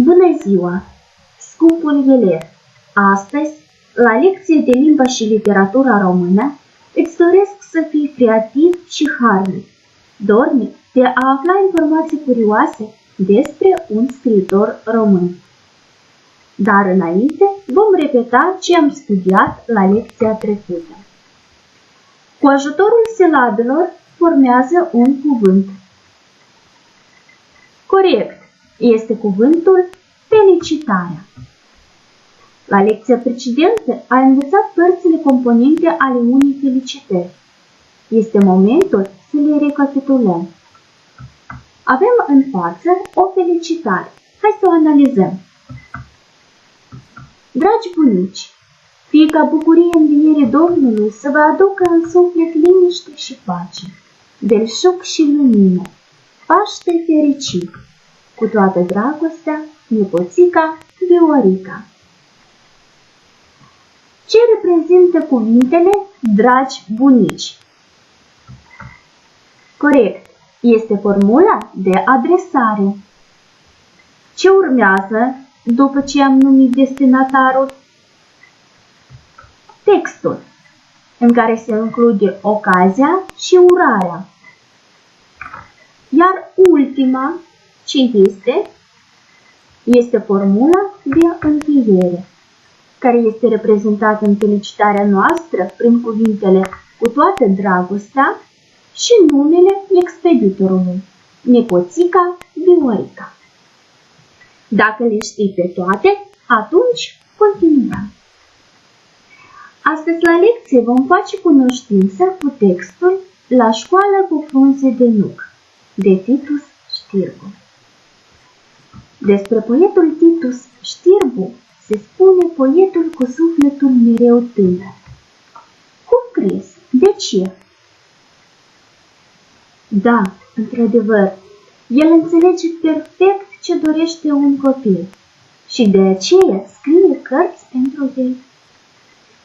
Bună ziua, scumpul elev! Astăzi, la lecție de limbă și literatura română, îți doresc să fii creativ și harnic, dornic de a afla informații curioase despre un scriitor român. Dar înainte vom repeta ce am studiat la lecția trecută. Cu ajutorul silabelor formează un cuvânt. Corect este cuvântul felicitarea. La lecția precedentă ai învățat părțile componente ale unei felicitări. Este momentul să le recapitulăm. Avem în față o felicitare. Hai să o analizăm. Dragi bunici, fie ca bucurie învierii Domnului să vă aducă în suflet liniște și pace, belșug și lumină, Paște fericit, cu toată dragostea, nepoțica Viorica. Ce reprezintă cuvintele dragi bunici? Corect, este formula de adresare. Ce urmează după ce am numit destinatarul? Textul, în care se include ocazia și urarea. Iar ultima, ce este formula de încheiere, care este reprezentată în felicitarea noastră prin cuvintele cu toată dragostea și numele expeditorului, nepoțica Viorica. Dacă le știi pe toate, atunci continuăm. Astăzi la lecție vom face cunoștință cu textul La școală cu frunze de nuc, de Titus Știrbu. Despre poetul Titus Știrbu se spune poetul cu sufletul mereu tânăr. Cum crezi? De ce? Da, într-adevăr, el înțelege perfect ce dorește un copil și de aceea scrie cărți pentru el.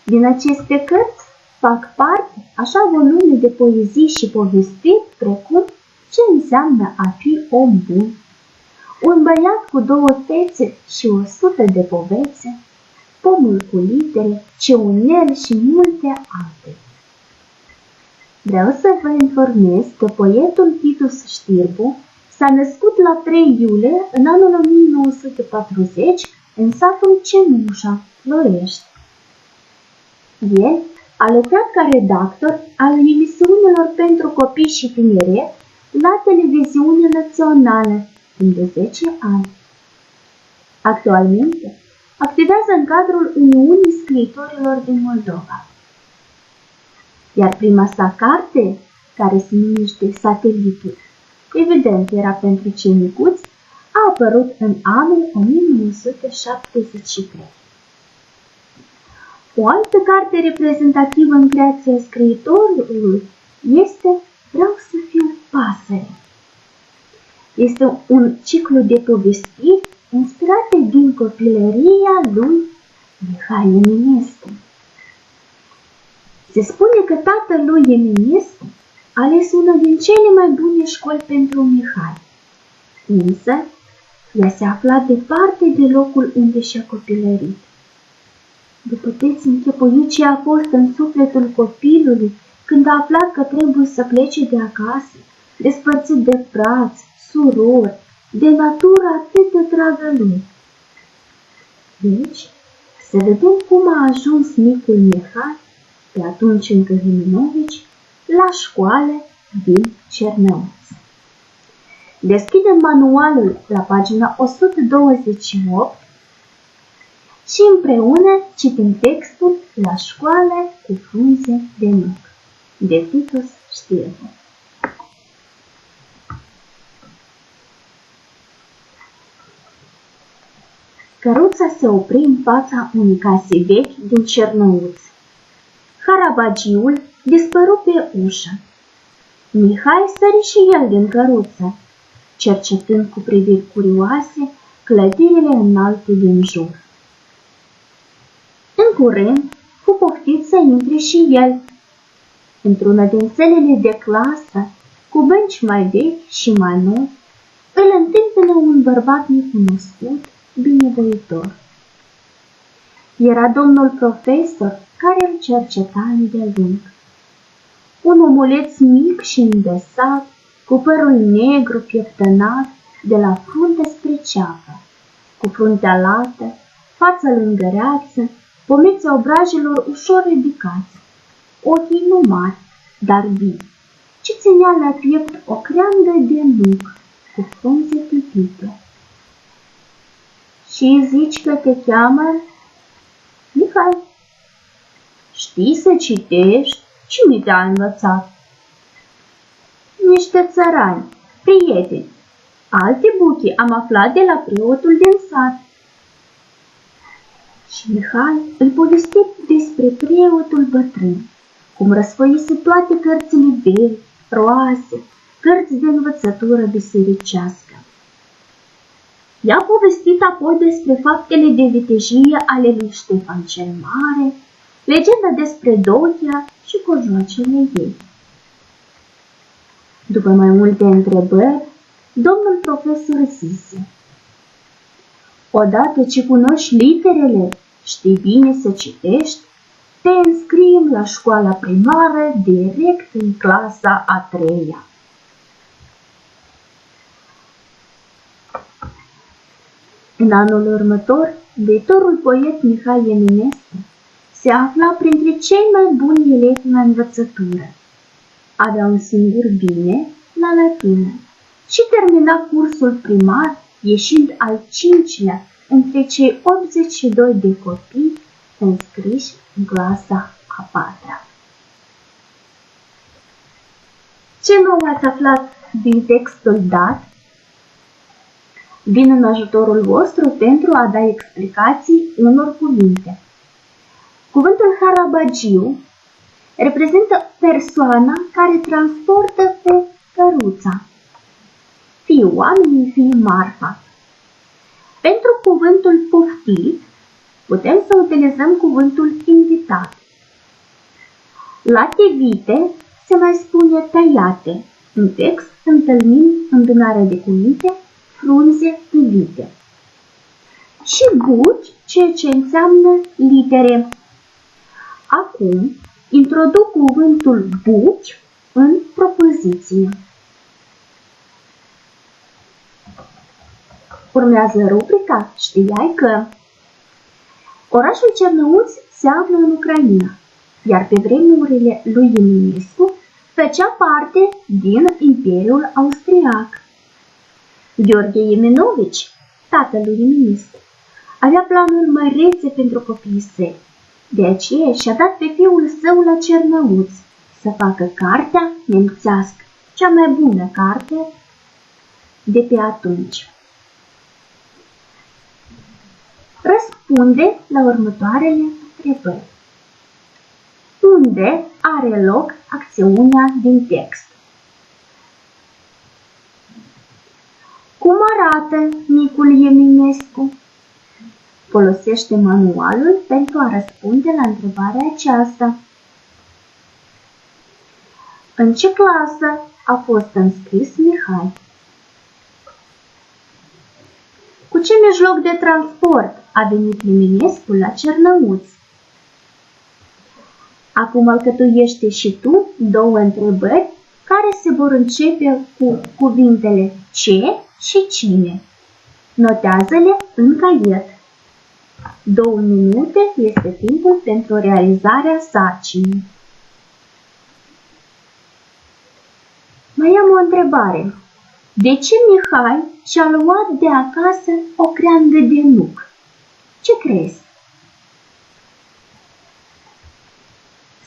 Din aceste cărți fac parte așa volume de poezii și povestiri precum Ce înseamnă a fi om bun, Un băiat cu 2 fețe și 100 de povețe, Pomul cu litere, Ce unel și multe alte. Vreau să vă informez că poetul Titus Știrbu s-a născut la 3 iulie în anul 1940 în satul Cenușa, Florești. El a lucrat ca redactor al emisiunilor pentru copii și tineret la televiziunea națională timp de 10 ani. Actualmente activează în cadrul Uniunii Scriitorilor din Moldova. Iar prima sa carte, care se numește Satelitul, evident era pentru cei micuți, a apărut în anul 1973. O altă carte reprezentativă în creația scriitorului este Vreau să fiu pasăre. Este un ciclu de povestiri inspirate din copilăria lui Mihai Eminescu. Se spune că tatălui Eminescu a ales una din cele mai bune școli pentru Mihai, însă ea se afla departe de locul unde și-a copilărit. Vă puteți închipui ce a fost în sufletul copilului când a aflat că trebuie să plece de acasă, despărțit de frați, surori, de natură atât de dragă lui. Deci, să vedem cum a ajuns micul Mihai, pe atunci încă Himinovici, la școală din Cernăuț. Deschidem manualul la pagina 128 și împreună citim textul La școală cu frunze de nuc, de Titus Știrbu. Căruța se opri în fața unei case vechi din Cernăuț. Harabagiul dispăru pe ușă. Mihai sări și el din căruță, cercetând cu priviri curioase clădirile înalte din jur. În curând, fu poftit să intre și el. Într-una din sălile de clasă, cu bănci mai vechi și mai noi, îl întâmpină un bărbat necunoscut, binevoitor. Era domnul profesor care îl cerceta îndelung. Un omuleț mic și îndesat, cu părul negru pieptănat, de la frunte spre ceafă, cu fruntea lată, fața lângăreață, pomeții obrajelor ușor ridicați, ochii nu mari, dar vii, ce ținea la piept o creangă de nuc, cu frunze tipite. Și zici că te cheamă? Mihai. Știi să citești? Cine te-a învățat? Niște țărani, prieteni. Alte buchi am aflat de la preotul din sat. Și Mihai îl povesti despre preotul bătrân, cum răsfoise toate cărțile vechi, roase, cărți de învățătură bisericească. I-a povestit apoi despre faptele de vitejie ale lui Ștefan cel Mare, legenda despre Dochia și cojoacele ei. După mai multe întrebări, domnul profesor zise: odată ce cunoști literele, știi bine să citești, te înscriem la școala primară direct în clasa a 3-a. În anul următor, viitorul poet Mihai Eminescu se afla printre cei mai buni elevi la învățătură. Avea un singur bine la latină și termina cursul primar, ieșind al 5-lea între cei 82 de copii înscriși în clasa a 4-a. Ce nou ați aflat din textul dat? Vin în ajutorul vostru pentru a da explicații unor cuvinte. Cuvântul harabagiu reprezintă persoana care transportă pe căruța, fie oamenii, fie marfa. Pentru cuvântul poftit, putem să utilizăm cuvântul invitat. La chivite se mai spune tăiate. În text întâlnim îmbinarea de cuvinte frunze chivite. Și buci, ceea ce înseamnă litere. Acum introduc cuvântul buci în propoziție. Urmează rubrica Știai că? Orașul Cernăuți se află în Ucraina, iar pe vremurile lui Eminescu făcea parte din Imperiul Austriac. Gheorghe Ieminovici, tatăl lui Eminescu, avea planuri mărețe pentru copiii săi. De aceea și-a dat pe fiul său la Cernăuți să facă cartea nemțească, cea mai bună carte de pe atunci. Răspunde la următoarele întrebări. Unde are loc acțiunea din text? Cum arată micul Eminescu? Folosește manualul pentru a răspunde la întrebarea aceasta. În ce clasă a fost înscris Mihai? Cu ce mijloc de transport a venit Eminescu la Cernăuți? Acum alcătuiește și tu două întrebări care se vor începe cu cuvintele ce și cine. Notează-le în caiet. 2 minute este timpul pentru realizarea sarcinii. Mai am o întrebare. De ce Mihai și-a luat de acasă o creangă de nuc? Ce crezi?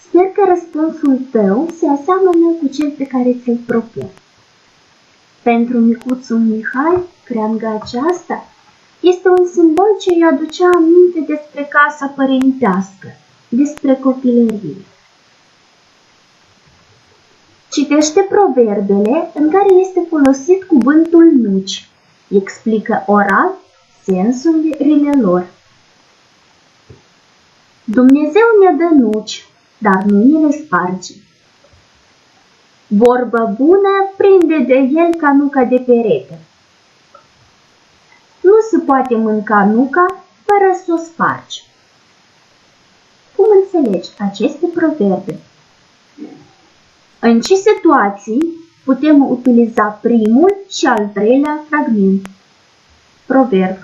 Sper că răspunsul tău se aseamănă cu cel pe care ți-l propun. Pentru micuțul Mihai, creanga aceasta este un simbol ce îi aducea aminte despre casa părintească, despre copilărie. Citește proverbele în care este folosit cuvântul nuci. Explică oral sensurile lor. Dumnezeu ne dă nuci, dar nu ne le sparge. Vorbă bună prinde de el ca nuca de perete. Nu se poate mânca nuca fără să o spargi. Cum înțelegi aceste proverbe? În ce situații putem utiliza primul și al treilea fragment? Proverb.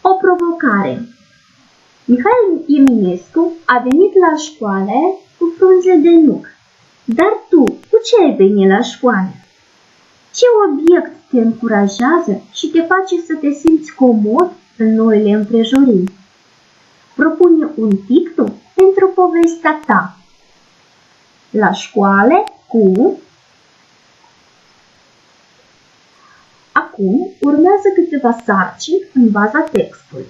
O provocare. Mihai Eminescu a venit la școală cu frunze de nuc. Dar tu, cu ce ai venit la școală? Ce obiect te încurajează și te face să te simți comod în noile împrejurimi? Propune un titlu pentru povestea ta. La școală cu... Acum urmează câteva sarcini în baza textului.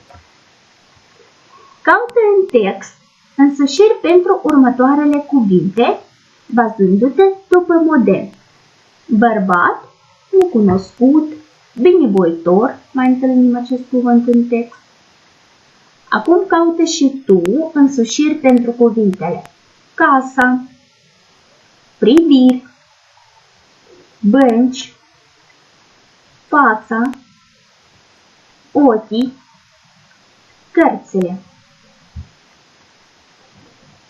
Caută în text însășiri pentru următoarele cuvinte, bazându-te după model. Bărbat, necunoscut, binevoitor, mai întâlnim acest cuvânt în text. Acum caută și tu însușiri pentru cuvintele casa, priviri, bănci, fața, ochii, cărțile.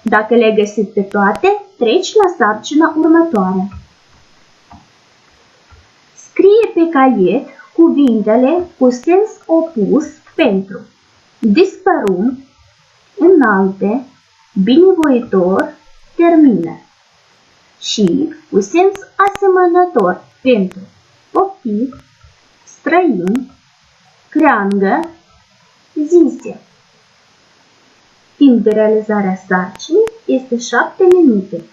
Dacă le-ai găsit pe toate, treci la sarcina următoare. Scrie pe caiet cuvintele cu sens opus pentru dispărunt, înalte, binevoitor, termină și cu sens asemănător pentru poftit, străin, creangă, zise. Timp de realizarea sarcinii este 7 minute.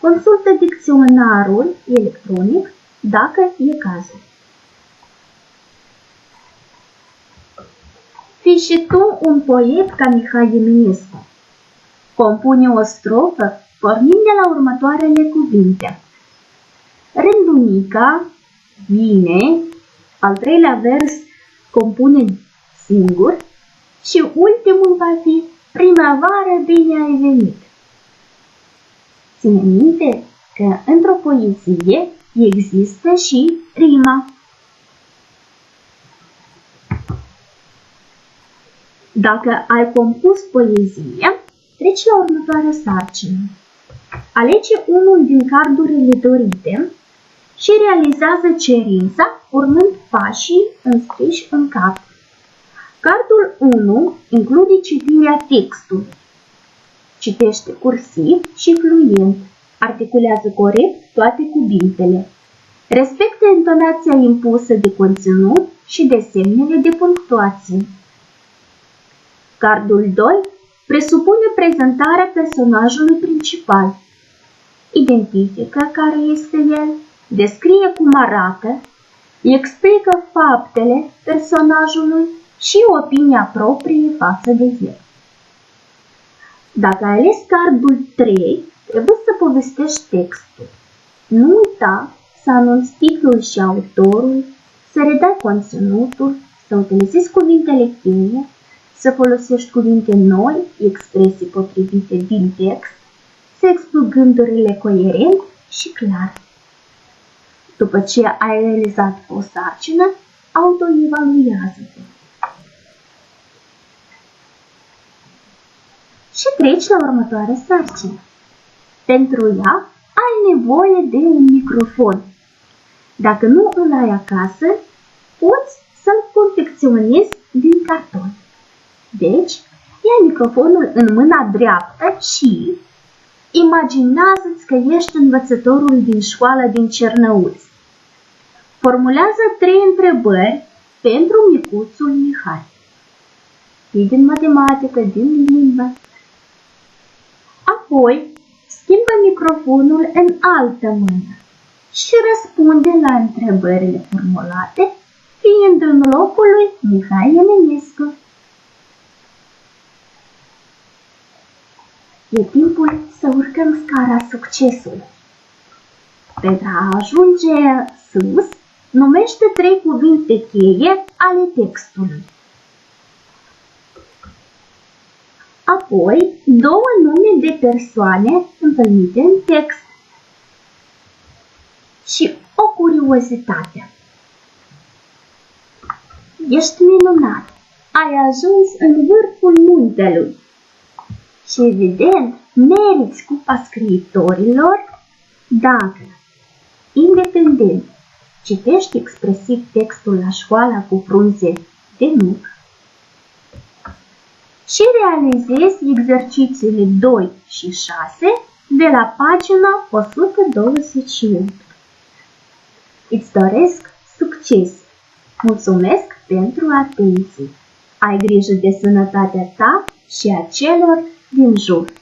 Consultă dicționarul electronic dacă e cazul. Fii și tu un poet ca Mihai Eminescu. Compune o strofă pornind de la următoarele cuvinte. Rândunica vine, al treilea vers compune singur și ultimul va fi primăvară bine ai venit. Ține minte că într-o poezie există și rima. Dacă ai compus poezie, treci la următoarea sarcină. Alege unul din cardurile dorite și realizează cerința urmând pașii înscriși în card. Cardul 1 include citirea textului. Citește cursiv și fluent. Articulează corect toate cuvintele. Respectă intonația impusă de conținut și de semnele de punctuație. Cardul 2 presupune prezentarea personajului principal. Identifică care este el, descrie cum arată, explică faptele personajului și opinia proprie față de el. Dacă ai ales cardul 3, trebuie să povestești textul. Nu uita să anunți titlul și autorul, să redai conținutul, să utilizezi cuvintele cheie, să folosești cuvinte noi, expresii potrivite din text, să expui gândurile coerent și clar. După ce ai realizat o sarcină, autoevaluează-te. Și treci la următoarea sarcină. Pentru ea ai nevoie de un microfon. Dacă nu îl ai acasă, poți să-l confecționezi din carton. Deci, ia microfonul în mâna dreaptă și imaginează-ți că ești învățătorul din școala din Cernăuți. Formulează 3 întrebări pentru micuțul Mihai. Fii din matematică, din limbă. Apoi, schimbă microfonul în altă mână și răspunde la întrebările formulate, fiind în locul lui Mihai Eminescu. E timpul să urcăm scara succesului. Pentru a ajunge sus, numește 3 cuvinte cheie ale textului. Apoi, 2 nume de persoane întâlnite în text și o virtuozitatea. Ești minunat! Ai ajuns în vârful muntelui și, evident, meriți cupa scriitorilor dacă, independent, citești expresiv textul la școala cu frunze de nuc și realizezi exercițiile 2 și 6 de la pagina 128. Îți doresc succes! Mulțumesc pentru atenție! Ai grijă de sănătatea ta și a celor din jur.